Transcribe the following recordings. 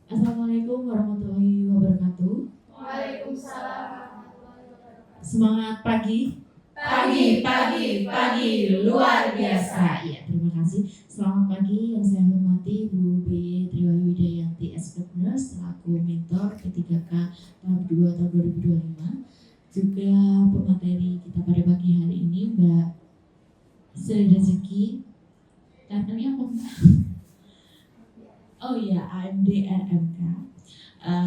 Assalamualaikum warahmatullahi wabarakatuh. Waalaikumsalam. Semangat pagi. Pagi, luar biasa. Ya, terima kasih. Selamat pagi yang saya hormati Bu B. Triwayu Widayanti S.Nurse selaku mentor P3K tahap 2 tahun 2025. Juga pemateri kita pada pagi hari ini Mbak Sri Rezeki. Katanya apa Mbak? Oh iya, AMD RMK.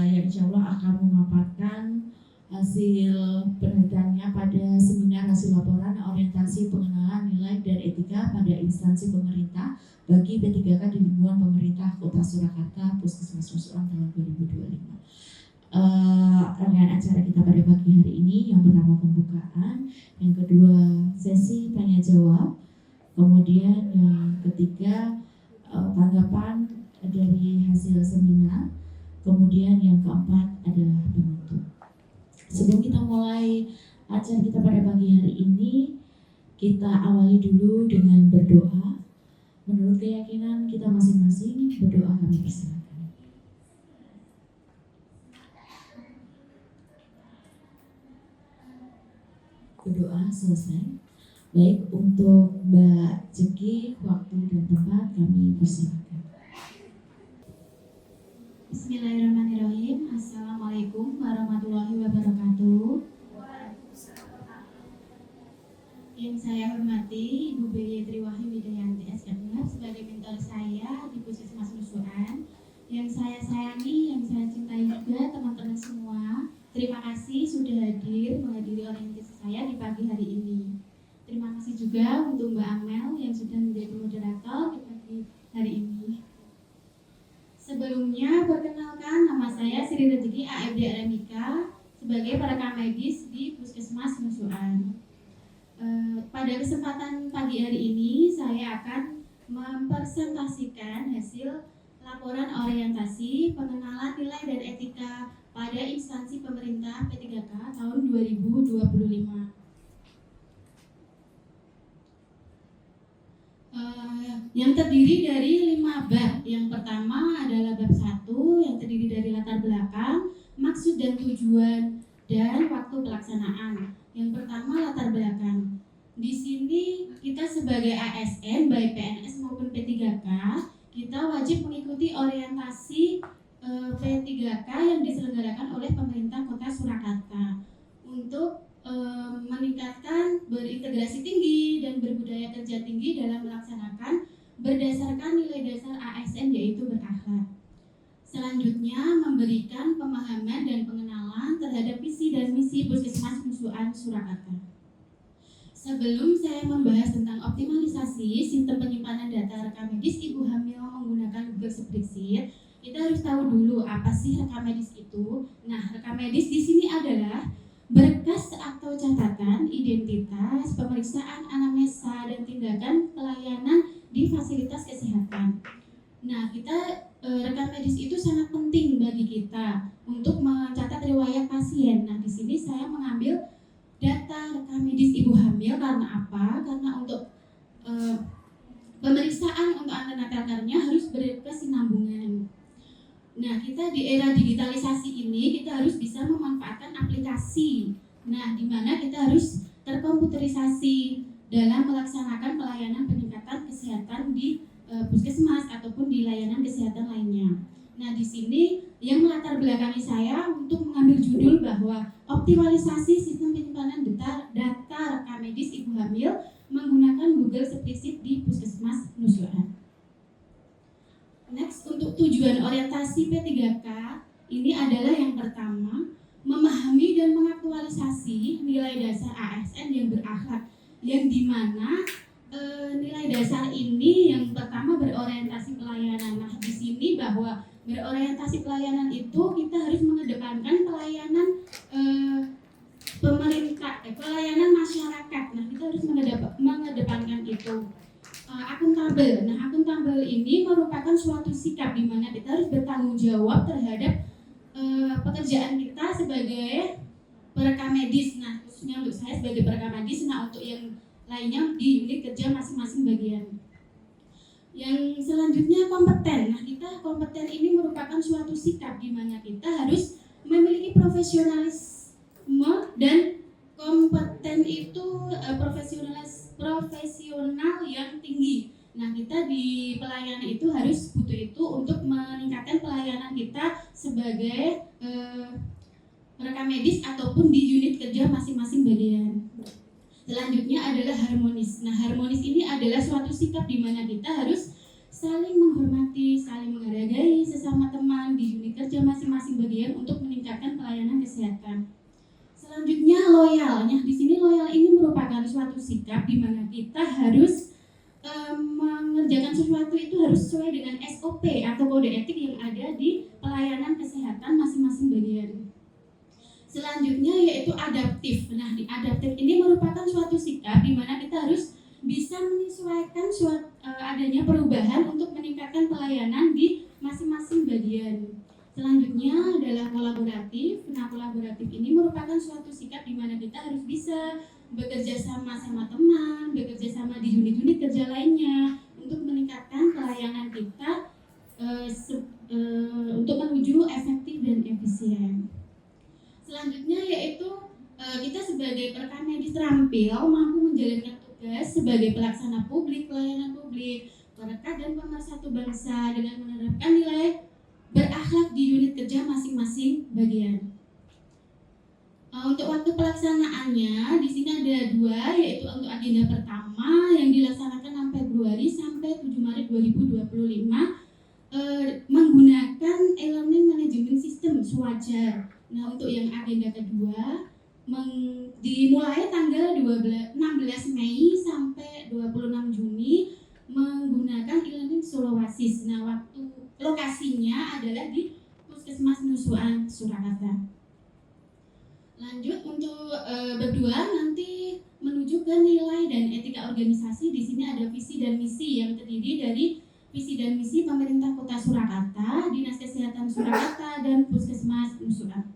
Yang insya Allah akan memaparkan hasil penelitiannya pada seminar hasil laporan orientasi pengenalan nilai dan etika pada instansi pemerintah bagi P3K di lingkungan pemerintah Kota Surakarta Puskesmas Nusukan tahun 2025. Rangkaian acara kita pada pagi hari ini yang pertama pembukaan, yang kedua sesi tanya jawab, kemudian yang ketiga tanggapan dari hasil seminar, kemudian yang keempat adalah penutup. Sebelum kita mulai acara kita pada pagi hari ini, kita awali dulu dengan berdoa. Menurut keyakinan kita masing-masing, berdoa kami persilakan. Berdoa selesai. Baik, untuk Mbak Jeki, waktu dan tempat kami persilakan. Bismillahirrahmanirrahim. Assalamualaikum warahmatullahi wabarakatuh. Yang saya hormati Ibu B. Triwayu Widayanti S.Nurse sebagai mentor saya di Puskesmas Nusukan. Yang saya sayangi, yang saya cintai juga teman-teman semua. Terima kasih sudah menghadiri orientasi saya di pagi hari ini. Terima kasih juga untuk Mbak Amel yang sudah menjadi moderator di pagi hari ini. Sebelumnya, perkenalkan nama saya Sri Rezeki AMD RMK sebagai perekam medis di Puskesmas Nusukan. Pada kesempatan pagi hari ini, saya akan mempresentasikan hasil laporan orientasi pengenalan nilai dan etika pada instansi pemerintah P3K tahun 2025. Yang terdiri dari 5 bab. Yang pertama adalah bab 1 yang terdiri dari latar belakang, maksud dan tujuan, dan waktu pelaksanaan. Yang pertama latar belakang. Di sini kita sebagai ASN baik PNS maupun P3K, kita wajib mengikuti orientasi P3K yang diselenggarakan oleh pemerintah Kota Surakarta untuk meningkatkan berintegrasi tinggi dan berbudaya kerja tinggi dalam melaksanakan berdasarkan nilai dasar ASN yaitu berakhlak. Selanjutnya memberikan pemahaman dan pengenalan terhadap visi dan misi Puskesmas Nusukan Surakarta. Sebelum saya membahas tentang optimalisasi sistem penyimpanan data rekam medis ibu hamil menggunakan Google Spreadsheet, kita harus tahu dulu apa sih rekam medis itu. Nah, rekam medis di sini adalah berkas atau catatan identitas, pemeriksaan anamnesa, dan tindakan pelayanan di fasilitas kesehatan. Nah, rekam medis itu sangat penting bagi kita untuk mencatat riwayat pasien. Nah, di sini saya mengambil data rekam medis ibu hamil karena apa? Karena untuk pemeriksaan untuk antenatal care-nya harus berkesinambungan. Nah, kita di era digitalisasi ini kita harus bisa memanfaatkan aplikasi. Nah, di mana kita harus terkomputerisasi dalam melaksanakan pelayanan peningkatan kesehatan di puskesmas ataupun di layanan kesehatan lainnya. Nah, di sini yang melatar belakangi saya untuk mengambil judul bahwa optimalisasi sistem penyimpanan data rekam medis ibu hamil menggunakan Google Spreadsheet di Puskesmas Nusukan. Next, untuk tujuan orientasi P3K ini adalah yang pertama, memahami dan mengaktualisasi nilai dasar ASN yang berakhlak, yang dimana nilai dasar ini yang pertama berorientasi pelayanan. Nah, di sini bahwa berorientasi pelayanan itu kita harus mengedepankan pelayanan pemerintah, pelayanan masyarakat. Nah, kita harus mengedepankan itu. Akuntabel. Nah, akuntabel ini merupakan suatu sikap di mana kita harus bertanggung jawab terhadap pekerjaan kita sebagai perekam medis. Nah, khususnya untuk saya sebagai perekam medis. Nah, untuk yang lainnya di unit kerja masing-masing bagian. Yang selanjutnya kompeten. Nah, kita kompeten ini merupakan suatu sikap di mana kita harus memiliki profesionalisme dan kompeten itu profesional yang tinggi. Nah, kita di pelayanan itu harus butuh itu untuk meningkatkan pelayanan kita sebagai rekam medis ataupun di unit kerja masing-masing bagian. Selanjutnya adalah harmonis. Nah, harmonis ini adalah suatu sikap di mana kita harus saling menghormati, saling menghargai sesama teman di unit kerja masing-masing bagian untuk meningkatkan pelayanan kesehatan. Selanjutnya loyal. Nah, di sini loyal ini merupakan suatu sikap di mana kita harus mengerjakan sesuatu itu harus sesuai dengan SOP atau kode etik yang ada di pelayanan kesehatan masing-masing bagian. Selanjutnya yaitu adaptif. Nah, di adaptif ini merupakan suatu sikap di mana kita harus bisa menyesuaikan adanya perubahan untuk meningkatkan pelayanan di masing-masing bagian. Selanjutnya adalah kolaboratif. Nah, kolaboratif ini merupakan suatu sikap di mana kita harus bisa bekerja sama teman, bekerja sama di unit-unit kerja lainnya untuk meningkatkan pelayanan kita untuk menuju efektif dan efisien. Selanjutnya yaitu kita sebagai perekam medis terampil mampu menjalankan tugas sebagai pelaksana publik, pelayanan publik, perekat dan pemersatu bangsa dengan menerapkan nilai berakhlak di unit kerja masing-masing bagian. Untuk waktu pelaksanaannya di sini ada 2, yaitu untuk agenda pertama yang dilaksanakan 6 Februari sampai 7 Maret 2025 menggunakan e-learning management system Swajar. Nah, untuk yang agenda kedua dimulai tanggal 16 Mei sampai 26 Juni menggunakan e-learning Solowasis. Nah, waktu lokasinya adalah di Puskesmas Nusukan Surakarta. Lanjut untuk berdua nanti menuju ke nilai dan etika organisasi. Di sini ada visi dan misi yang terdiri dari visi dan misi pemerintah Kota Surakarta, Dinas Kesehatan Surakarta, dan Puskesmas Nusukan.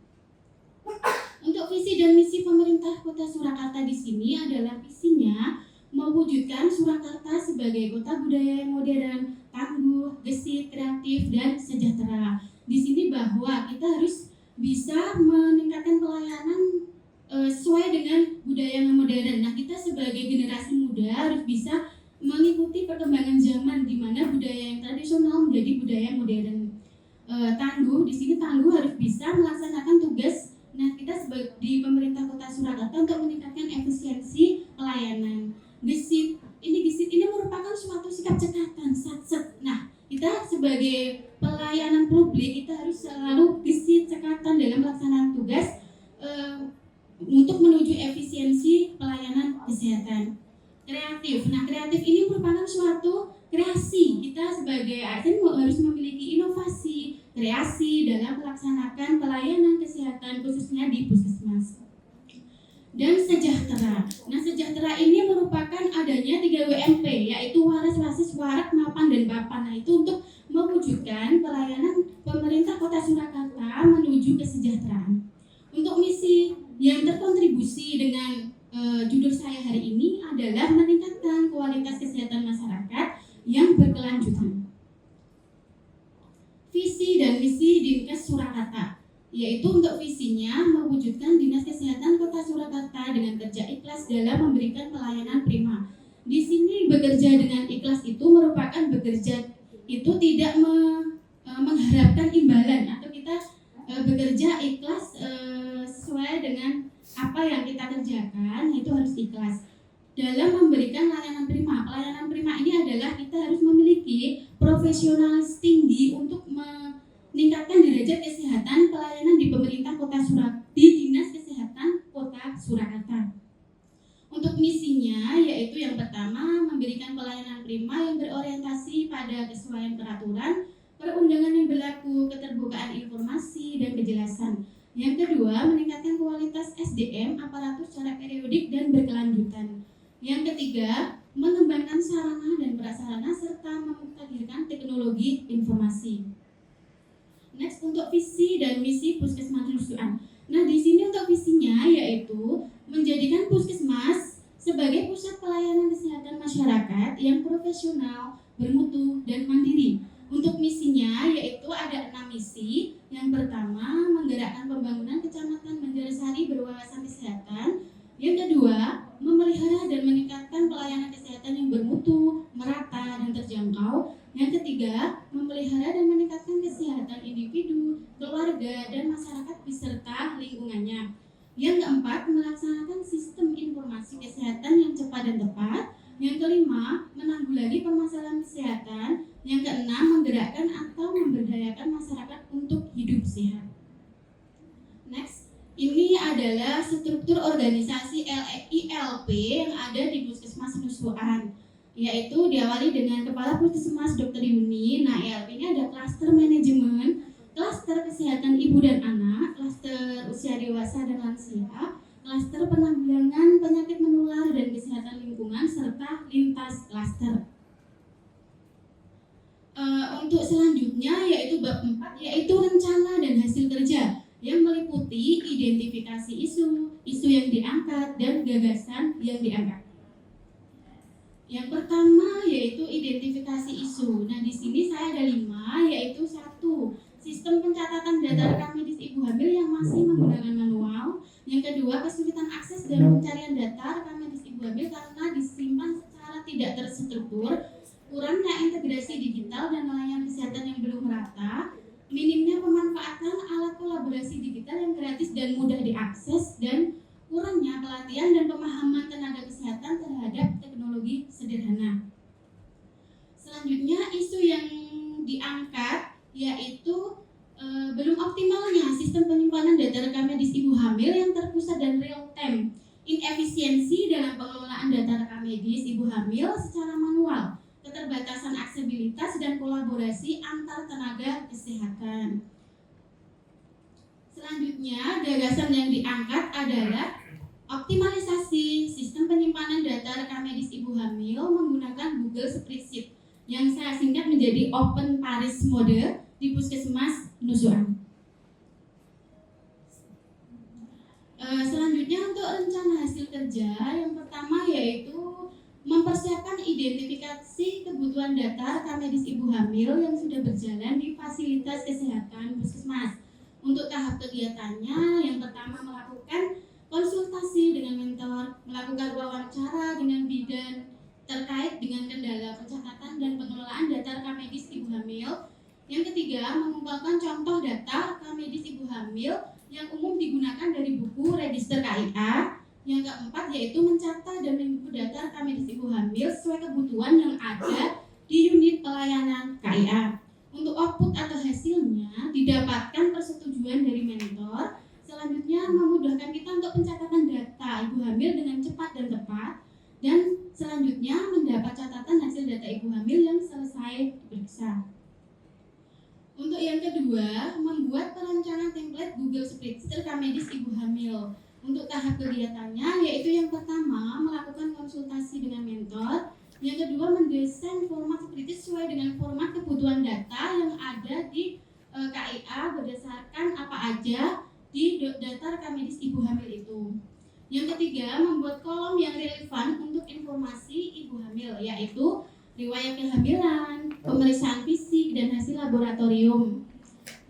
Untuk visi dan misi pemerintah Kota Surakarta di sini adalah visinya mewujudkan Surakarta sebagai kota budaya yang modern, tangguh, gesit, kreatif, dan sejahtera. Di sini bahwa kita harus bisa meningkatkan pelayanan sesuai dengan budaya yang modern. Nah, kita sebagai generasi muda harus bisa mengikuti perkembangan zaman di mana budaya yang tradisional menjadi budaya yang modern. Tangguh, di sini tangguh harus bisa melaksanakan tugas. Nah, kita di pemerintah Kota Surakarta untuk meningkatkan efisiensi pelayanan. Gesit ini merupakan suatu sikap cekatan, satset. Nah, kita sebagai pelayanan publik kita harus selalu gesit, cekatan dalam pelaksanaan tugas untuk menuju efisiensi pelayanan kesehatan. Kreatif. Nah, kreatif ini merupakan suatu kreasi. Kita sebagai ASN harus memiliki inovasi, kreasi dalam melaksanakan pelayanan kesehatan khususnya di puskesmas. Dan sejahtera. Nah, sejahtera ini merupakan adanya 3 WMP, yaitu waras, wasis, warak, mapan, dan papan. Nah, itu untuk mewujudkan pelayanan pemerintah Kota Surakarta menuju kesejahteraan. Untuk misi yang terkontribusi dengan judul saya hari ini adalah meningkatkan kualitas kesehatan masyarakat yang berkelanjutan. Visi dan misi Dinkes Surakarta, yaitu untuk visinya mewujudkan Dinas Kesehatan Kota Surakarta dengan kerja ikhlas dalam memberikan pelayanan prima. Di sini bekerja dengan ikhlas itu merupakan bekerja itu tidak mengharapkan imbalan atau kita bekerja ikhlas sesuai dengan apa yang kita kerjakan, itu harus ikhlas dalam memberikan layanan prima. Pelayanan prima ini adalah kita harus memiliki profesionalis tinggi untuk meningkatkan derajat kesehatan pelayanan di pemerintah Kota Surakarta, di Dinas Kesehatan Kota Surakarta. Untuk misinya yaitu yang pertama memberikan pelayanan prima yang berorientasi pada kesesuaian peraturan, perundangan yang berlaku, keterbukaan informasi dan kejelasan. Yang kedua, meningkatkan kualitas SDM aparatur secara periodik dan berkelanjutan. Yang ketiga, mengembangkan sarana dan prasarana serta memutakhirkan teknologi informasi. Next, untuk visi dan misi Puskesmas Nusukan. Nah, di sini untuk visinya yaitu menjadikan Puskesmas sebagai pusat pelayanan kesehatan masyarakat masyarakat yang profesional, bermutu, dan mandiri. Untuk misinya yaitu ada 6 misi. Yang pertama, menggerakkan pembangunan Kecamatan Banjarsari berwawasan kesehatan. Yang kedua, memelihara dan meningkatkan pelayanan kesehatan yang bermutu, merata, dan terjangkau. Yang ketiga, memelihara dan meningkatkan kesehatan individu, keluarga, dan masyarakat beserta lingkungannya. Yang keempat, melaksanakan sistem informasi kesehatan yang cepat dan tepat. Yang kelima, menanggulangi permasalahan kesehatan. Yang keenam, menggerakkan atau memberdayakan masyarakat untuk hidup sehat. Next, ini adalah struktur organisasi ILP yang ada di Puskesmas Nusukan, yaitu diawali dengan Kepala Puskesmas Dr. Yuni. Nah, ILP ini ada klaster manajemen, klaster kesehatan ibu dan anak, klaster usia dewasa dan lansia, klaster penanggulangan penyakit menular dan kesehatan lingkungan, serta lintas klaster. Untuk selanjutnya yaitu bab 4, yaitu rencana dan hasil kerja yang meliputi identifikasi isu yang diangkat, dan gagasan yang diangkat. Yang pertama yaitu identifikasi isu. Nah, di sini saya ada 5, yaitu 1. Sistem pencatatan data rekam medis ibu hamil yang masih menggunakan manual. Yang kedua, kesulitan akses dan pencarian data rekam medis ibu hamil karena disimpan secara tidak terstruktur, kurangnya integrasi digital dan layanan kesehatan yang belum merata, minimnya pemanfaatan alat kolaborasi digital yang gratis dan mudah diakses, dan kurangnya pelatihan dan pemahaman tenaga kesehatan terhadap teknologi sederhana. Selanjutnya, isu yang diangkat yaitu belum optimalnya sistem penyimpanan data rekam medis ibu hamil yang terpusat dan real time, inefisiensi dalam pengelolaan data rekam medis ibu hamil secara manual, keterbatasan aksesibilitas dan kolaborasi antar tenaga kesehatan. Selanjutnya, gagasan yang diangkat adalah optimalisasi sistem penyimpanan data rekam medis ibu hamil menggunakan Google Spreadsheet yang saya singkat menjadi Open Paris Mode di Puskesmas Nusukan. Selanjutnya, untuk rencana hasil kerja yang pertama yaitu mempersiapkan identifikasi kebutuhan data rekam medis ibu hamil yang sudah berjalan di fasilitas kesehatan Puskesmas. Untuk tahap kegiatannya, yang pertama melakukan konsultasi dengan mentor, melakukan wawancara dengan bidan terkait dengan kendala pencatatan dan pengelolaan data rekam medis ibu hamil. Yang ketiga, mengumpulkan contoh data rekam medis ibu hamil yang umum digunakan dari buku register KIA. Yang keempat yaitu mencatat dan menginput data rekam medis ibu hamil sesuai kebutuhan yang ada di unit pelayanan KIA. Untuk output atau hasilnya didapatkan persetujuan dari mentor. Selanjutnya, memudahkan kita untuk pencatatan data ibu hamil dengan cepat dan tepat. Dan selanjutnya, mendapat catatan hasil data ibu hamil yang selesai diperiksa. Untuk yang kedua, membuat perencanaan template Google Spreadsheet rekam medis ibu hamil. Untuk tahap kegiatannya yaitu yang pertama melakukan konsultasi dengan mentor, yang kedua mendesain format spreadsheet sesuai dengan format kebutuhan data yang ada di KIA berdasarkan apa aja di data rekam medis ibu hamil itu. Yang ketiga, membuat kolom yang relevan untuk informasi ibu hamil, yaitu riwayat kehamilan, pemeriksaan fisik, dan hasil laboratorium.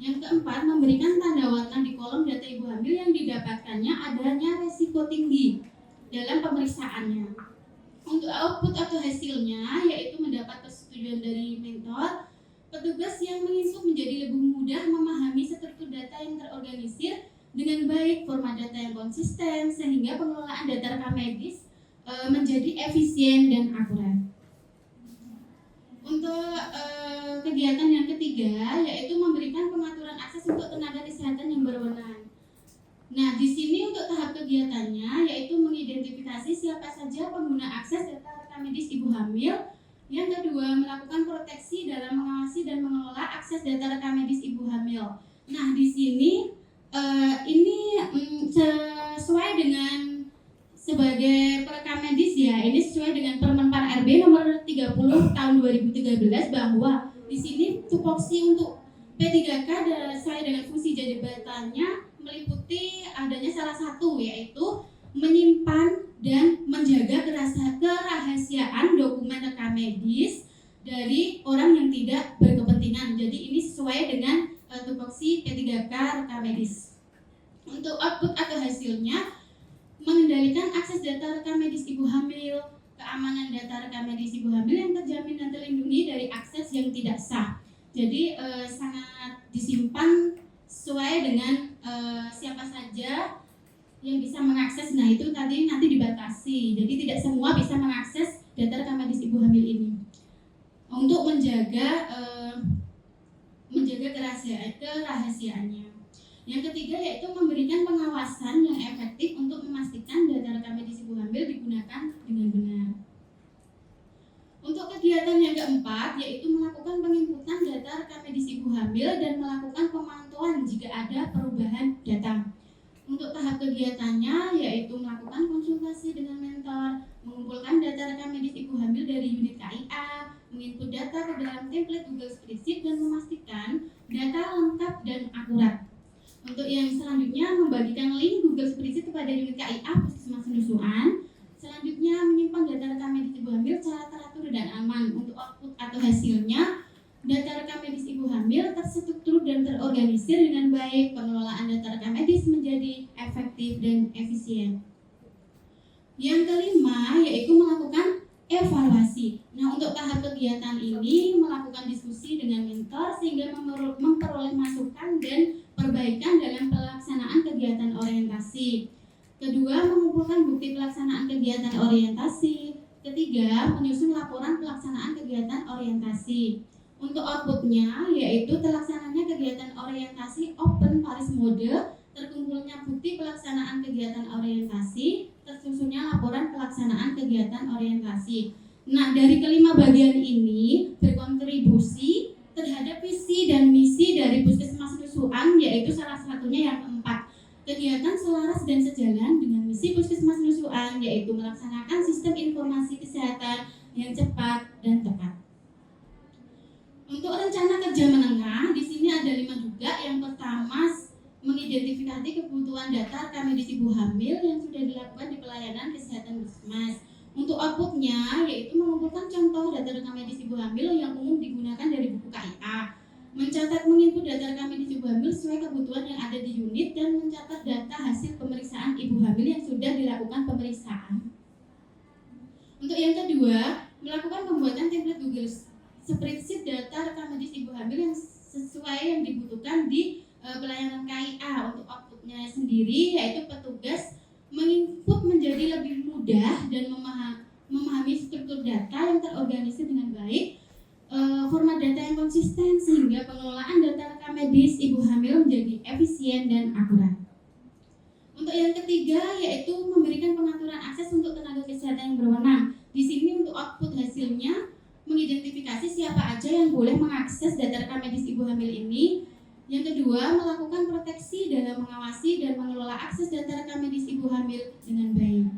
Yang keempat, memberikan tanda warna di kolom data ibu hamil yang didapatkannya adanya resiko tinggi dalam pemeriksaannya. Untuk output atau hasilnya, yaitu mendapat persetujuan dari mentor, petugas yang menginput menjadi lebih mudah memahami struktur data yang terorganisir dengan baik, format data yang konsisten, sehingga pengelolaan data rekam medis menjadi efisien dan akurat. Untuk kegiatan yang ketiga yaitu memberikan pengaturan akses untuk tenaga kesehatan yang berwenang. Nah, di sini untuk tahap kegiatannya yaitu mengidentifikasi siapa saja pengguna akses data rekam medis ibu hamil. Yang kedua, melakukan proteksi dalam mengawasi dan mengelola akses data rekam medis ibu hamil. Nah, di sini ini sesuai dengan sebagai perekam medis ya, ini sesuai dengan Permen PAN RB nomor 30 tahun 2013 bahwa di sini tupoksi untuk P3K sesuai dengan fungsi jabatannya meliputi adanya salah satu yaitu menyimpan dan menjaga kerahasiaan dokumen dari orang yang tidak berkepentingan. Jadi ini sesuai dengan tupoksi P3K rekam medis. Untuk output atau hasilnya, mengendalikan akses data rekam medis ibu hamil, keamanan data rekam medis ibu hamil yang terjamin dan terlindungi dari akses yang tidak sah. Jadi sangat disimpan sesuai dengan siapa saja yang bisa mengakses. Nah itu tadi nanti dibatasi. Jadi tidak semua bisa mengakses data rekam medis ibu hamil ini. Untuk menjaga kerahasiaannya. Yang ketiga yaitu memberikan pengawasan yang efektif untuk memastikan data rekam medis ibu hamil digunakan dengan benar. Untuk kegiatan yang keempat yaitu melakukan penginputan data rekam medis ibu hamil dan melakukan pemantauan jika ada perubahan data. Untuk tahap kegiatannya yaitu melakukan konsultasi dengan mentor, mengumpulkan data rekam medis ibu hamil dari unit KIA, menginput data ke dalam template Google Spreadsheet dan memastikan data lengkap dan akurat. Untuk yang selanjutnya membagikan link Google Spreadsheet kepada unit KIA Puskesmas Nusukan. Selanjutnya menyimpan data rekam medis ibu hamil secara teratur dan aman. Untuk output atau hasilnya, data rekam medis ibu hamil terstruktur dan terorganisir dengan baik. Pengelolaan data rekam medis menjadi efektif dan efisien. Yang kelima yaitu melakukan evaluasi. Nah, untuk tahap kegiatan ini melakukan diskusi dengan mentor sehingga memperoleh masukan dan perbaikan dalam pelaksanaan kegiatan orientasi. Kedua, mengumpulkan bukti pelaksanaan kegiatan orientasi. Ketiga, menyusun laporan pelaksanaan kegiatan orientasi. Untuk outputnya yaitu terlaksananya kegiatan orientasi open Paris mode, terkumpulnya bukti pelaksanaan kegiatan orientasi, tersusunnya laporan pelaksanaan kegiatan orientasi. Nah, dari kelima bagian ini berkontribusi terhadap visi dan misi dari Puskesmas Nusukan, yaitu salah satunya yang keempat. Kegiatan selaras dan sejalan dengan misi Puskesmas Nusukan, yaitu melaksanakan sistem informasi kesehatan yang cepat dan tepat. Untuk rencana kerja menengah, di sini ada 5 juga. Yang pertama, mengidentifikasi kebutuhan data rekam medis ibu hamil yang sudah dilakukan di pelayanan kesehatan Puskesmas. Untuk outputnya yaitu mengumpulkan contoh data rekam medis ibu hamil yang umum digunakan dari buku KIA, mencatat menginput data rekam medis ibu hamil sesuai kebutuhan yang ada di unit, dan mencatat data hasil pemeriksaan ibu hamil yang sudah dilakukan pemeriksaan. Untuk yang kedua, melakukan pembuatan template Google Spreadsheet data rekam medis ibu hamil yang sesuai yang dibutuhkan di pelayanan KIA. Untuk outputnya sendiri yaitu petugas menginput menjadi lebih mudah dan memahami struktur data yang terorganisir dengan baik, format data yang konsisten sehingga pengelolaan data rekam medis ibu hamil menjadi efisien dan akurat. Untuk yang ketiga yaitu memberikan pengaturan akses untuk tenaga kesehatan yang berwenang. Di sini untuk output hasilnya mengidentifikasi siapa aja yang boleh mengakses data rekam medis ibu hamil ini. Yang kedua, melakukan proteksi dalam mengawasi dan mengelola akses data rekam medis ibu hamil dengan baik.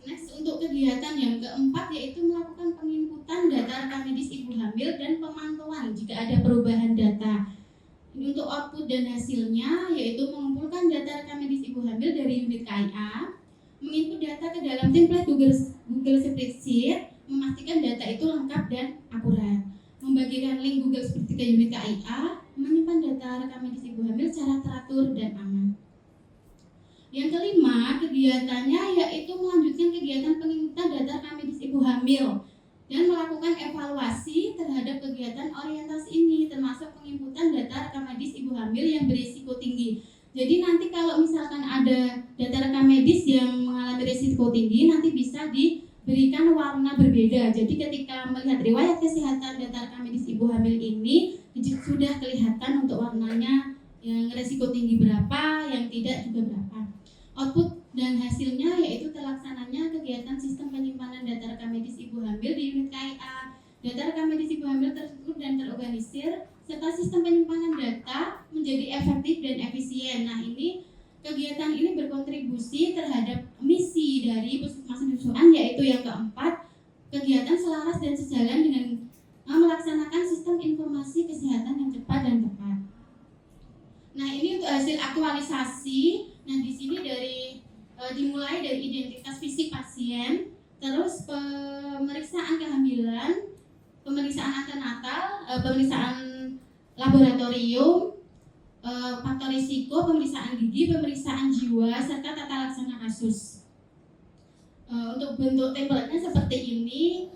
Next, untuk kegiatan yang keempat yaitu melakukan penginputan data rekam medis ibu hamil dan pemantauan jika ada perubahan data. Untuk output dan hasilnya yaitu mengumpulkan data rekam medis ibu hamil dari unit KIA, menginput data ke dalam template Google Spreadsheet, memastikan data itu lengkap dan akurat, membagikan link Google Spreadsheet ke unit KIA, menyimpan data rekam medis ibu hamil secara teratur dan aman. Yang kelima, kegiatannya yaitu melanjutkan kegiatan penginputan data rekam medis ibu hamil dan melakukan evaluasi terhadap kegiatan orientasi ini, termasuk penginputan data rekam medis ibu hamil yang berisiko tinggi. Jadi nanti kalau misalkan ada data rekam medis yang mengalami risiko tinggi, nanti bisa diberikan warna berbeda. Jadi ketika melihat riwayat kesehatan data rekam medis ibu hamil ini sudah kelihatan untuk warnanya yang risiko tinggi berapa, yang tidak juga berapa. Output dan hasilnya yaitu terlaksananya kegiatan sistem penyimpanan data rekam medis ibu hamil di unit KIA. Data rekam medis ibu hamil terstruktur dan terorganisir, serta sistem penyimpanan data menjadi efektif dan efisien. Nah, ini kegiatan ini berkontribusi terhadap misi dari Puskesmas Nusukan, yaitu yang keempat, kegiatan selaras dan sejalan dengan melaksanakan sistem informasi kesehatan yang cepat dan tepat. Nah, ini untuk hasil aktualisasi. Nah, di sini dimulai dari identitas fisik pasien, terus pemeriksaan kehamilan, pemeriksaan antenatal, pemeriksaan laboratorium, faktor risiko, pemeriksaan gigi, pemeriksaan jiwa, serta tata laksana kasus. Untuk bentuk template-nya seperti ini.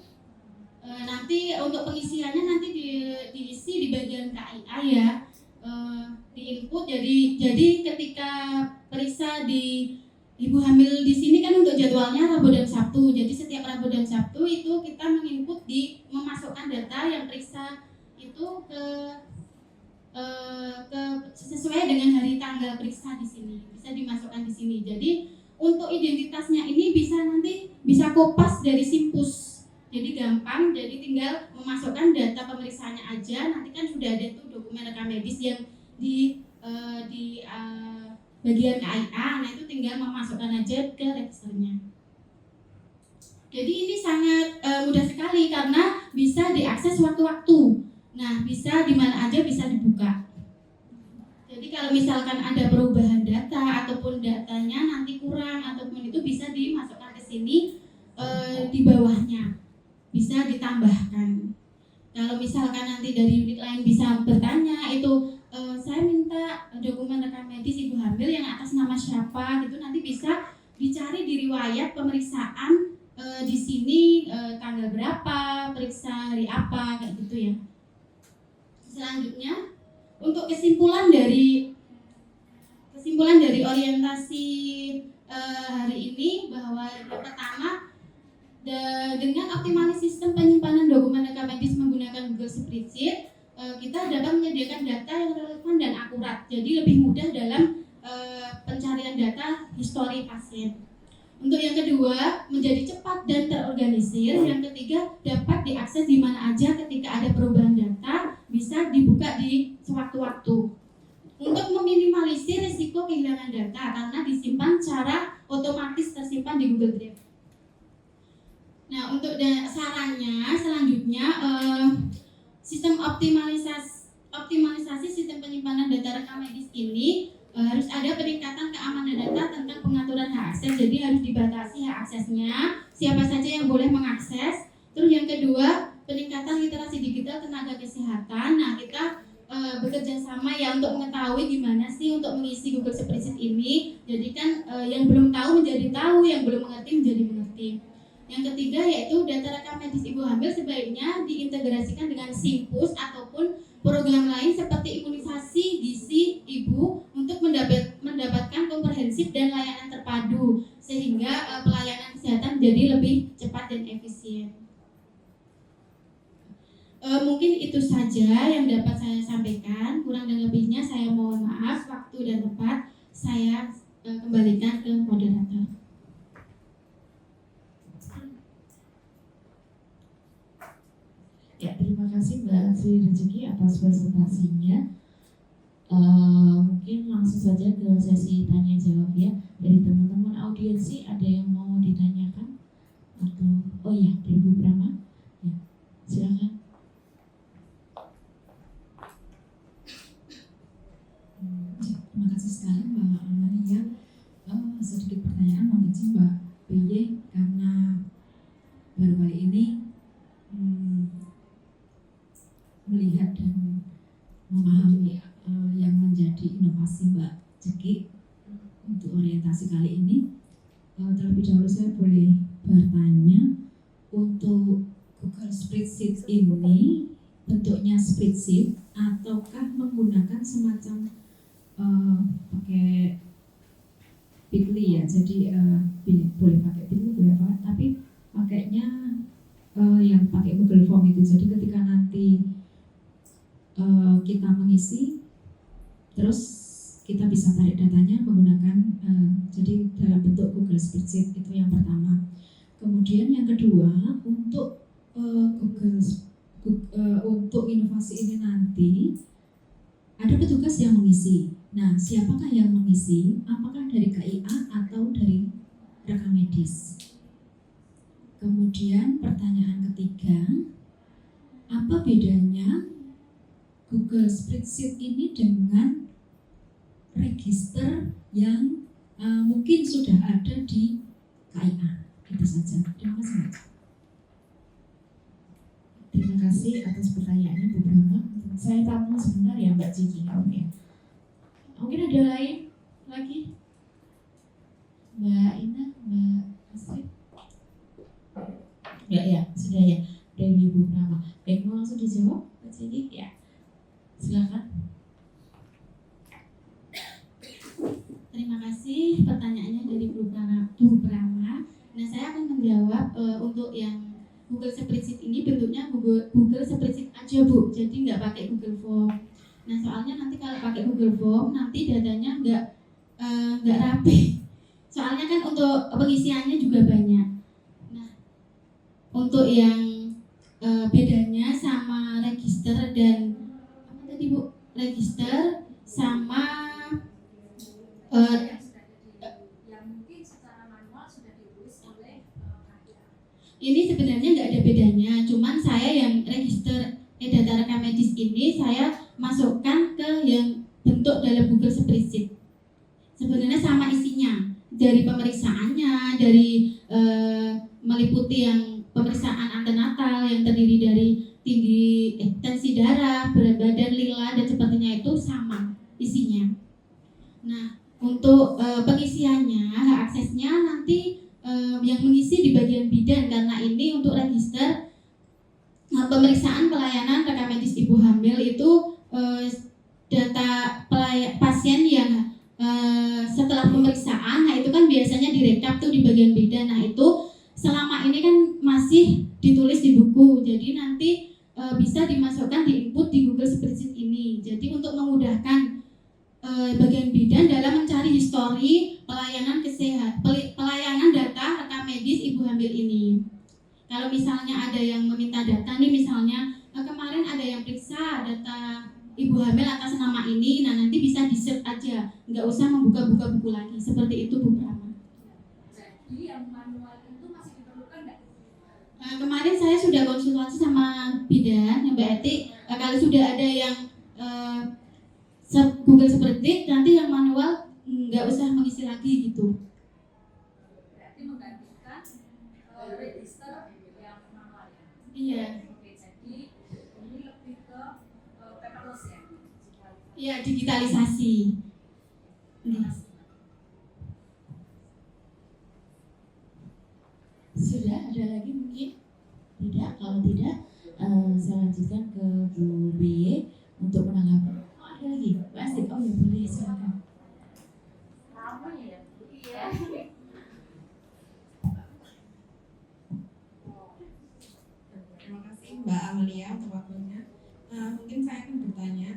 Nanti untuk pengisiannya nanti diisi di bagian KIA ya, di input. Jadi ketika periksa di ibu hamil di sini kan untuk jadwalnya Rabu dan Sabtu. Jadi setiap Rabu dan Sabtu itu kita menginput memasukkan data yang periksa itu ke sesuai dengan hari tanggal periksa di sini, bisa dimasukkan di sini. Jadi untuk identitasnya ini bisa kopas dari Simpus. Jadi gampang, jadi tinggal memasukkan data pemeriksaannya aja. Nanti kan sudah ada tuh dokumen rekam medis yang di bagian KIA. Nah itu tinggal memasukkan aja ke registernya. Jadi ini sangat mudah sekali karena bisa diakses waktu-waktu. Nah, bisa di mana aja bisa dibuka. Jadi kalau misalkan ada perubahan data ataupun datanya nanti kurang ataupun itu bisa dimasukkan ke sini di bawahnya. Bisa ditambahkan. Kalau misalkan nanti dari unit lain bisa bertanya itu saya minta dokumen rekam medis ibu hamil yang atas nama siapa gitu, nanti bisa dicari di riwayat pemeriksaan di sini tanggal berapa, periksa hari apa kayak gitu ya. Selanjutnya untuk kesimpulan dari orientasi hari ini bahwa yang pertama dengan optimalisasi sistem penyimpanan dokumen rekam medis menggunakan Google Spreadsheet kita dapat menyediakan data yang relevan dan akurat, jadi lebih mudah dalam pencarian data histori pasien. Untuk yang kedua, menjadi cepat dan terorganisir. Yang ketiga, dapat diakses di mana aja ketika ada perubahan data, bisa dibuka di sewaktu-waktu. Untuk meminimalisir risiko kehilangan data karena disimpan secara otomatis tersimpan di Google Drive. Nah, untuk sarannya selanjutnya sistem optimalisasi sistem penyimpanan data rekam medis ini harus ada peningkatan keamanan data tentang pengaturan hak akses. Jadi harus dibatasi hak aksesnya, siapa saja yang boleh mengakses. Terus yang kedua, peningkatan literasi digital tenaga kesehatan. Nah, kita bekerja sama ya untuk mengetahui gimana sih untuk mengisi Google Spreadsheet ini. Jadi kan yang belum tahu menjadi tahu, yang belum mengerti menjadi mengerti. Yang ketiga yaitu data rekam medis ibu hamil sebaiknya diintegrasikan dengan Simpus ataupun program lain seperti imunisasi gizi ibu untuk mendapatkan komprehensif dan layanan terpadu sehingga pelayanan kesehatan jadi lebih cepat dan efisien. Mungkin itu saja yang dapat saya sampaikan. Kurang dan lebihnya saya mohon maaf. Waktu dan tempat saya kembalikan ke moderator. Ya, terima kasih Mbak Sri Rezeki atas presentasinya. Mungkin langsung saja ke sesi tanya jawab ya. Dari teman-teman audiensi ada yang mau ditanyakan? Atau oh ya, dari Bu Brahma. Ya, silakan. Terima kasih sekali Mbak Maria. Sedikit pertanyaan, mohon izin Mbak PY, karena baru kali ini melihat dan memahami yang menjadi inovasi Mbak Jeki untuk orientasi kali ini. Terlebih dahulu saya boleh bertanya, untuk Google Spreadsheet ini bentuknya spreadsheet ataukah menggunakan semacam pakai Bitly ya, jadi boleh pakai Bitly boleh apa, tapi pakainya yang pakai Google Form itu. Jadi ketika nanti kita mengisi, terus kita bisa tarik datanya menggunakan jadi dalam bentuk Google Spreadsheet. Itu yang pertama. Kemudian yang kedua, untuk untuk inovasi ini nanti ada petugas yang mengisi. Nah, siapakah yang mengisi? Apakah dari KIA atau dari rekam medis? Kemudian pertanyaan ketiga, apa bedanya Google Spreadsheet ini dengan register yang mungkin sudah ada di KIA? Itu saja. Terima kasih. Terima kasih atas pertanyaannya Bu Brahma. Saya tamu sebentar ya Mbak Cici ya. Mungkin ada lain lagi? Mbak Ina, Mbak Astrid? Ya, sudah ya. Dari Ibu Brahma. Baik, mau langsung dijawab Mbak Cici? Ya. Silakan. Terima kasih pertanyaannya dari Bu Brahma. Nah, saya akan menjawab untuk yang Google Spreadsheet ini bentuknya Google Spreadsheet aja Bu, jadi nggak pakai Google Form. Nah, soalnya nanti kalau pakai Google Form nanti datanya nggak rapi. Soalnya kan untuk pengisiannya juga banyak. Nah, untuk yang bedanya sama register dan apa tadi Bu? Register sama yang mungkin secara manual sudah ditulis oleh Anda. ini sebenarnya nggak ada bedanya, cuman saya yang register data rekam medis ini saya masukkan ke yang bentuk dalam Google Spreadsheet. Sebenarnya sama isinya, dari pemeriksaannya, dari meliputi yang pemeriksaan antenatal yang terdiri dari tensi darah, berat badan, lila dan sepertinya itu sama isinya. Nah, untuk pengisiannya, hak aksesnya nanti yang mengisi di bagian bidan karena ini untuk register pemeriksaan pelayanan rekam medis ibu hamil itu data pasien yang setelah pemeriksaan, nah itu kan biasanya direkap tuh di bagian bidan. Nah itu selama ini kan masih ditulis di buku, jadi nanti bisa dimasukkan di input di Google Spreadsheet ini. Jadi untuk memudahkan bagian bidan dalam mencari histori pelayanan pelayanan data rekam medis ibu hamil ini. Kalau misalnya ada yang meminta data nih, misalnya kemarin ada yang periksa data ibu hamil atas nama ini, nah nanti bisa di-search aja, nggak usah membuka-buka buku lagi. Seperti itu Bu Brahma. Jadi yang manual itu masih diperlukan nggak? Kemarin saya sudah konsultasi sama bidan, Mbak Eti, kalau sudah ada yang Google Spreadsheet, nanti yang manual nggak usah mengisi lagi gitu. Berarti menggantikan register yang manual ya? Iya. Oke, jadi ini lebih ke paperless ya? Iya, digitalisasi. Sudah ada lagi mungkin? Tidak, kalau tidak saya lanjutkan ke Bu BY untuk menanggapi. Oh, ada lagi? Mbak Astrid, oh ya boleh, silakan. Ramai ya? Iya. Terima kasih Mbak Amalia untuk waktunya. Mungkin saya akan bertanya,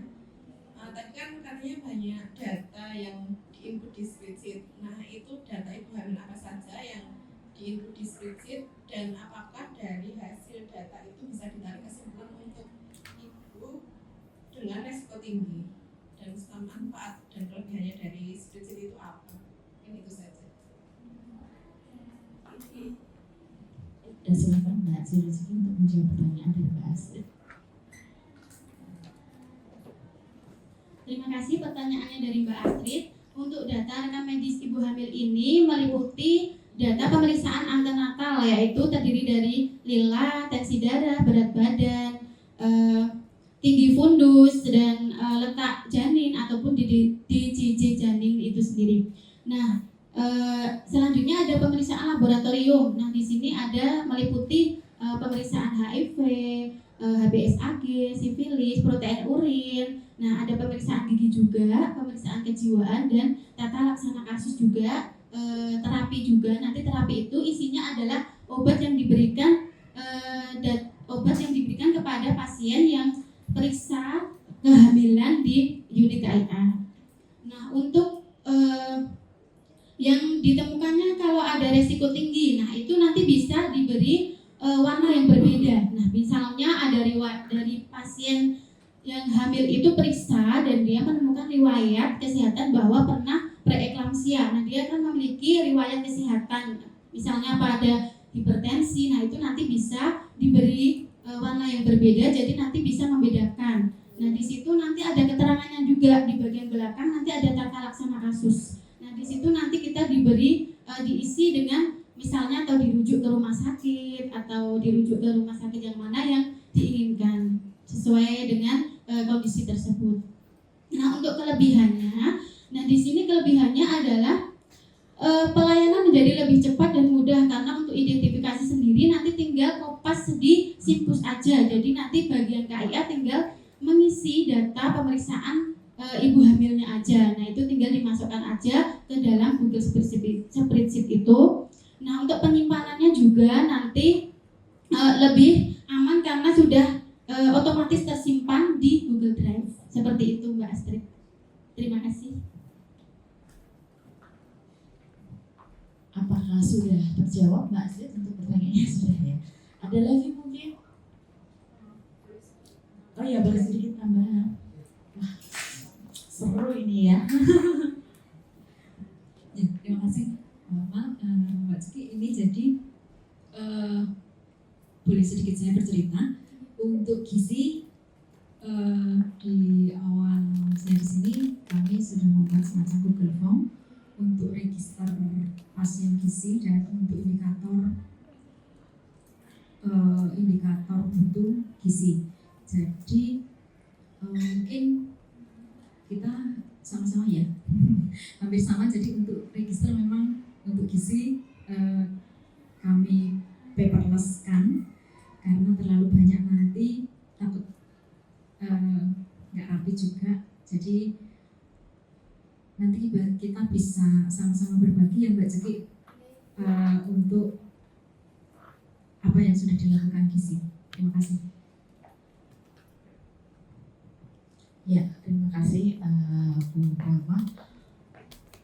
tadi kan katanya banyak data yang diinput di spreadsheet. Nah itu data ibu hamil apa saja yang diinput di spreadsheet dan apakah dari hasil data itu bisa ditarik kesimpulan untuk ibu dengan resiko tinggi dan manfaat dan kelebihannya dari spreadsheet itu apa? Ini itu saja. Dan silakan Mbak Cici untuk menjawab pertanyaan dari Mbak Astrid. Terima kasih pertanyaannya dari Mbak Astrid. Untuk data rekam medis ibu hamil ini meliputi data pemeriksaan antenatal, yaitu terdiri dari lila, tensi darah, berat badan, tinggi fundus, dan letak janin ataupun di JJ janin itu sendiri. Nah, selanjutnya ada pemeriksaan laboratorium. Nah, di sini ada meliputi pemeriksaan HIV, HBsAg, sifilis, protein urin. Nah, ada pemeriksaan gigi juga, pemeriksaan kejiwaan dan tata laksana kasus juga, terapi juga. Nanti terapi itu isinya adalah obat yang diberikan kepada pasien yang periksa kehamilan di unit KIA. Nah, untuk yang ditemukannya kalau ada resiko tinggi, nah itu nanti bisa diberi warna yang berbeda. Nah, misalnya ada riwayat dari pasien yang hamil itu periksa dan dia menemukan riwayat kesehatan bahwa pernah preeklamsia. Nah, dia akan memiliki riwayat kesehatan, misalnya pada hipertensi. Nah, itu nanti bisa diberi warna yang berbeda, jadi nanti bisa membedakan. Nah, di situ nanti ada keterangannya juga di bagian belakang, nanti ada tata laksana kasus. Nah, di situ nanti kita diberi diisi dengan misalnya atau dirujuk ke rumah sakit atau dirujuk ke rumah sakit yang mana yang diinginkan sesuai dengan kondisi tersebut. Nah, untuk kelebihannya, nah di sini kelebihannya adalah pelayanan menjadi lebih cepat dan mudah karena untuk identifikasi sendiri nanti tinggal kopas di Simpus aja. Jadi nanti bagian KIA tinggal mengisi data pemeriksaan ibu hamilnya aja. Nah, itu tinggal dimasukkan aja ke dalam Google Spreadsheet itu. Nah, untuk penyimpanannya juga nanti lebih aman karena sudah otomatis tersimpan di Google Drive. Seperti itu Mbak Astrid. Terima kasih. Apakah sudah terjawab Mbak Astrid untuk pertanyaannya? Sudah ya. Ada lagi mungkin? Oh ya, boleh sedikit tambahan. Wah, seru ini ya. Ya, terima kasih Mbak Ciki. Ini jadi boleh sedikit saya bercerita untuk gizi. Di awal saya di sini kami sudah membuat semacam Google Form untuk register pasien gizi dan untuk indikator mutu gizi. Jadi mungkin kita sama-sama ya hampir sama. Jadi untuk register memang untuk gizi kami paperless kan karena terlalu banyak nanti takut nggak rapi juga. Jadi nanti kita bisa sama-sama berbagi ya Mbak Ceki untuk apa yang sudah dilakukan gizi. Terima kasih. Ya, terima kasih Bu Rama.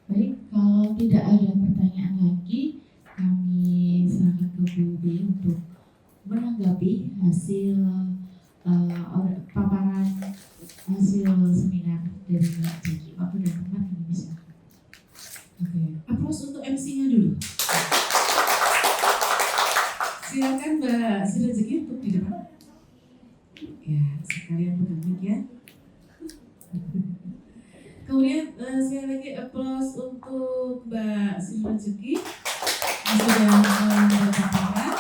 Baik, kalau tidak ada pertanyaan lagi, kami serahkan ke Bu B untuk menanggapi hasil paparan hasil seminar dari Mbak Jeki. Waktu dan tempat ini bisa. Oke, aplaus untuk MC-nya dulu. Silakan Mbak Sri Rezeki untuk di depan. Ya, sekalian pegang mic ya. Kemudian sekali lagi aplaus untuk Mbak Sri Rezeki yang sudah membuat paparan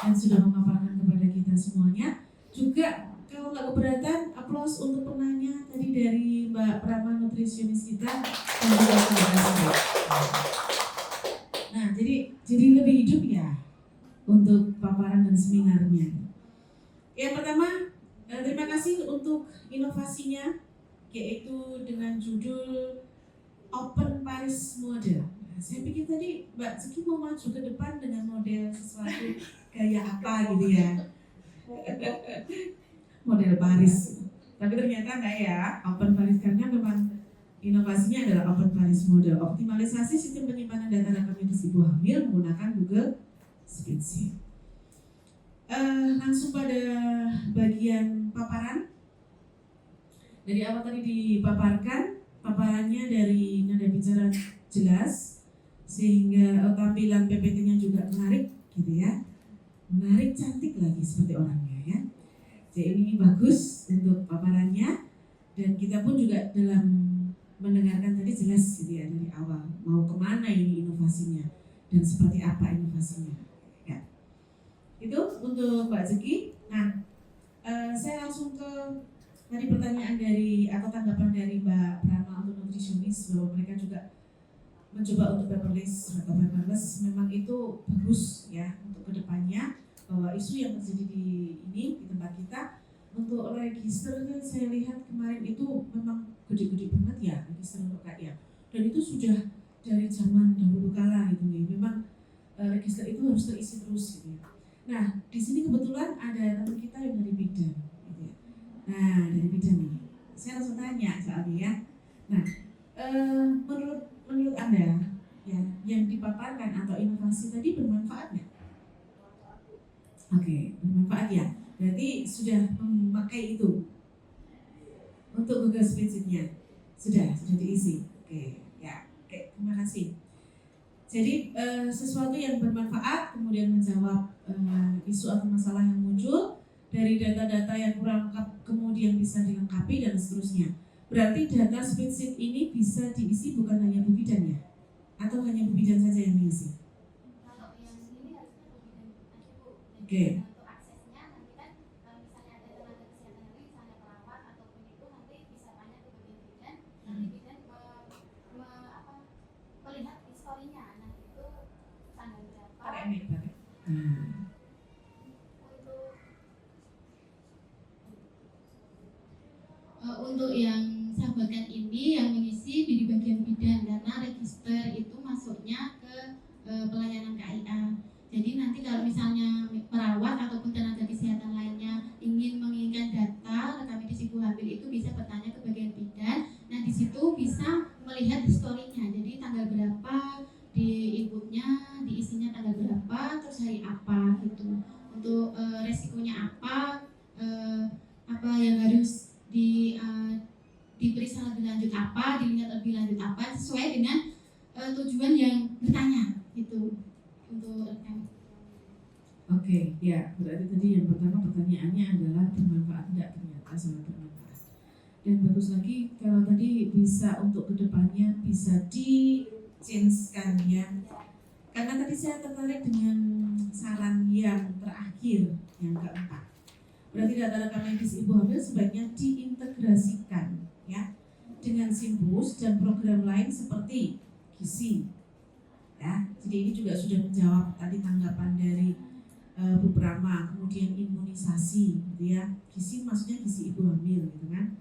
dan sudah memaparkan kepada kita semuanya. Juga kalau nggak keberatan, aplaus untuk penanya tadi dari Mbak Prama nutrisionis kita dan juga saudara. Nah, jadi lebih hidup ya untuk paparan dan seminarnya. Yang pertama, terima kasih untuk inovasinya, yaitu dengan judul Open Paris Model. Nah, saya pikir tadi Mbak Zeki mau maju ke depan dengan model sesuatu gaya apa gitu ya. Model Paris, tapi ternyata enggak ya, Open Paris karena memang inovasinya adalah Open Paris Model, optimalisasi sistem penyimpanan data rekam medis ibu hamil menggunakan Google Spreadsheet. Langsung pada bagian paparan. Dari awal tadi dipaparkan, paparannya dari nada bicara jelas sehingga tampilan PPT-nya juga menarik gitu ya. Menarik, cantik lagi seperti orangnya ya. Jadi ini bagus untuk paparannya dan kita pun juga dalam mendengarkan tadi jelas gitu ya dari awal mau kemana ini inovasinya dan seperti apa inovasinya ya. Itu untuk Mbak Zeki. Nah, saya langsung ke tadi pertanyaan dari atau tanggapan dari Mbak Prama untuk nutrisionis bahwa mereka juga mencoba untuk paperless atau paperless. Memang itu bagus ya untuk kedepannya, bahwa isu yang terjadi di tempat kita untuk register saya lihat kemarin itu memang gede-gede banget ya register untuk KIA, dan itu sudah dari zaman dahulu kala gitu nih. Memang register itu harus terisi terus gitu ya. Nah, di sini kebetulan ada teman kita yang dari bidan gitu ya. Nah, dari bidan ini saya langsung tanya soalnya ya. Nah, menurut Anda ya yang dipaparkan atau inovasi tadi bermanfaat nggak? Oke, bermanfaat ya. Berarti sudah memakai itu untuk Google Spreadsheet-nya. Sudah diisi. Oke, ya. Oke, terima kasih. Jadi sesuatu yang bermanfaat kemudian menjawab isu atau masalah yang muncul dari data-data yang kurang lengkap kemudian bisa dilengkapi dan seterusnya. Berarti data spreadsheet ini bisa diisi bukan hanya Bu Bidan ya? Atau hanya Bu Bidan saja yang diisi? Kalau yang ini harusnya Bu Bidan aja Bu. Oke. Untuk aksesnya nanti kan misalnya ada Untuk yang sahabatkan ini yang mengisi di bagian bidan karena register itu masuknya ke pelayanan KIA. Jadi nanti kalau misalnya perawat ataupun tenaga kesehatan lainnya menginginkan data rekam medis ibu hamil itu bisa bertanya ke bagian bidan. Nah di situ bisa melihat historinya. Jadi tanggal berapa di inputnya, diisinya tanggal berapa, terus hari apa gitu. Untuk resikonya apa yang harus diperiksa lebih lanjut apa, dilihat lebih lanjut apa sesuai dengan tujuan yang bertanya itu untuk rekam. Oke, ya berarti tadi yang pertama pertanyaannya adalah bermanfaat tidak, ternyata sangat bermanfaat. Dan bagus lagi kalau tadi bisa untuk kedepannya bisa di-change-kan ya. Karena tadi saya tertarik dengan saran yang terakhir, yang keempat. Berarti data rekam medis ibu hamil sebaiknya diintegrasikan ya dengan Simpus dan program lain seperti gizi. Ya, jadi ini juga sudah menjawab tadi tanggapan dari Bu Prama, kemudian imunisasi, gitu ya. Gizi maksudnya gizi ibu hamil, gitu kan.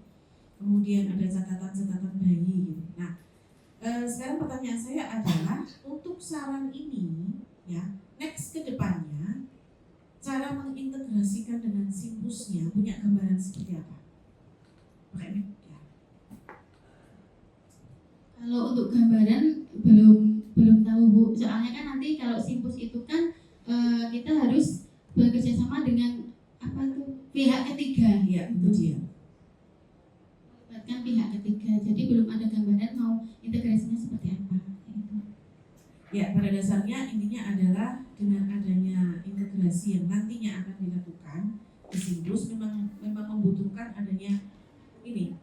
Kemudian ada catatan-catatan bayi, gitu. Nah, sekarang pertanyaan saya adalah untuk saran ini, ya, next ke depannya, cara mengintegrasikan dengan Simpusnya punya gambaran seperti apa? Pakai mic, ya. Kalau untuk gambaran belum tahu Bu, soalnya kan nanti kalau Simpus itu kan kita harus bekerja sama dengan pihak ketiga. Iya, itu dia. Melibatkan pihak ketiga, jadi belum ada gambaran mau integrasinya seperti apa. Ya, pada dasarnya intinya adalah dengan adanya integrasi yang nantinya akan dilakukan di Simpus memang membutuhkan adanya ini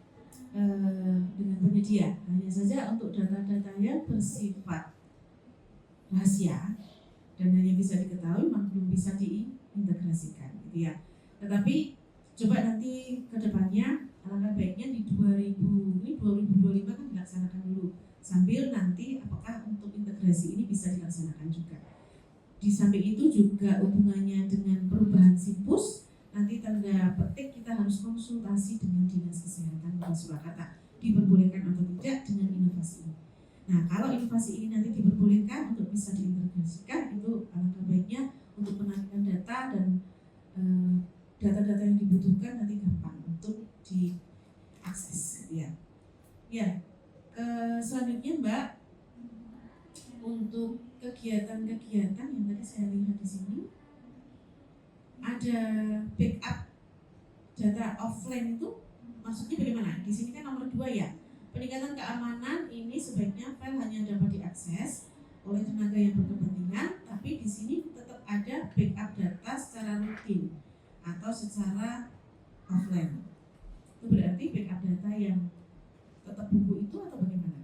dengan penyedia. Hanya saja untuk data-data yang bersifat rahasia dan hanya bisa diketahui memang belum bisa diintegrasikan, gitu ya. Tetapi coba nanti ke depannya alangkah baiknya di 2025 kan dilaksanakan dulu, sambil nanti apakah untuk integrasi ini bisa dilaksanakan juga. Di samping itu juga hubungannya dengan perubahan Simpus, nanti tanda petik kita harus konsultasi dengan Dinas Kesehatan Kota Surakarta diperbolehkan atau tidak dengan inovasi ini. Nah, kalau inovasi ini nanti diperbolehkan untuk bisa diintegrasikan, itu alangkah baiknya untuk penarikan data dan data-data yang dibutuhkan nanti gampang untuk diakses, ya. Ya, selanjutnya Mbak, untuk kegiatan-kegiatan yang tadi saya lihat di sini ada backup data offline itu maksudnya bagaimana? Di sini kan nomor 2 ya. Peningkatan keamanan ini sebaiknya file hanya dapat diakses oleh tenaga yang berkepentingan, tapi di sini tetap ada backup data secara rutin atau secara offline. Itu berarti backup data yang tetap buku itu atau bagaimana?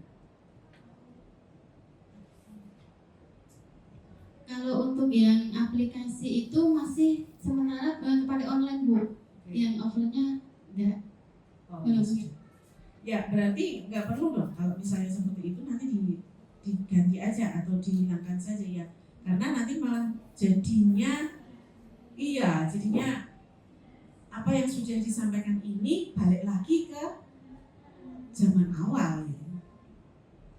Kalau untuk yang aplikasi itu masih sementara pakai online Bu, yang offline-nya enggak. Belum. Ya berarti nggak perlu dong kalau misalnya seperti itu nanti diganti aja atau dihilangkan saja ya, karena nanti malah jadinya apa yang sudah disampaikan ini balik lagi ke zaman awal gitu.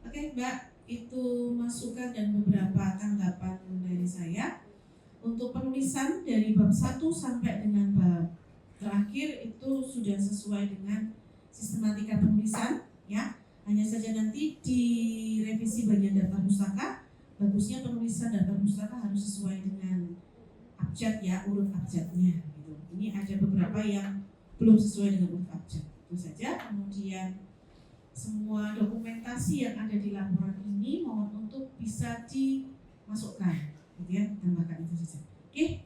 Oke Mbak, itu masukan dan beberapa tanggapan dari saya. Untuk penulisan dari bab 1 sampai dengan bab terakhir itu sudah sesuai dengan sistematika penulisan, ya. Hanya saja nanti di revisi bagian daftar pustaka, bagusnya penulisan daftar pustaka harus sesuai dengan abjad ya, urut abjadnya gitu. Ini ada beberapa yang belum sesuai dengan urut abjad. Itu saja. Kemudian semua dokumentasi yang ada di laporan ini mohon untuk bisa dimasukkan, gitu ya, tambahkan itu saja. Oke.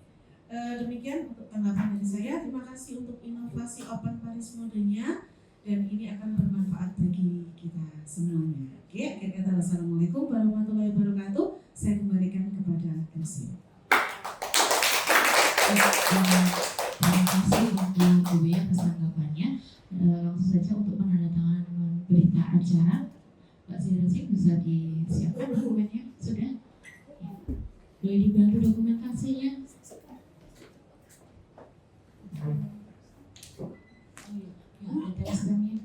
Demikian untuk tanggapan dari saya. Terima kasih untuk inovasi Open Paris modenya, dan ini akan bermanfaat bagi kita semuanya. Oke, akhir kata wassalamualaikum warahmatullahi wabarakatuh. Saya kembalikan kepada MC. Terima kasih untuk Bu ya atas tanggapannya. Langsung saja untuk penandatanganan berita acara, Pak Sirasi bisa disiapkan dokumennya sudah. Ya. Boleh dibantu dokumentasinya. Ya, ada teksturnya.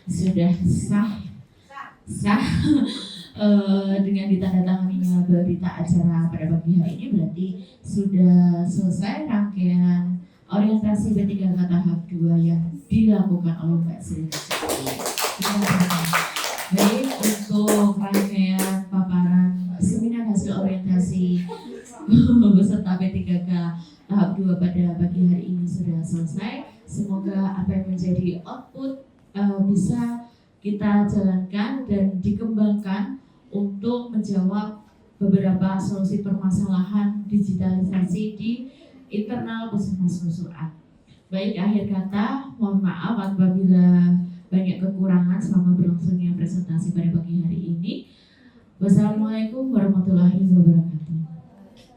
sudah sah dengan ditandatanganinya berita acara pada pagi hari ini, berarti sudah selesai rangkaian orientasi P3K tahap 2 yang dilakukan oleh Mbak Sri. Baik, untuk rangkaian paparan seminar hasil orientasi beserta P3K tahap 2 pada pagi hari ini sudah selesai. Semoga apa yang menjadi output bisa kita jalankan dan dikembangkan untuk menjawab beberapa solusi permasalahan digitalisasi di internal Puskesmas Nusukan. Baik, akhir kata, mohon maaf apabila banyak kekurangan selama berlangsungnya presentasi pada pagi hari ini. Wassalamualaikum warahmatullahi wabarakatuh.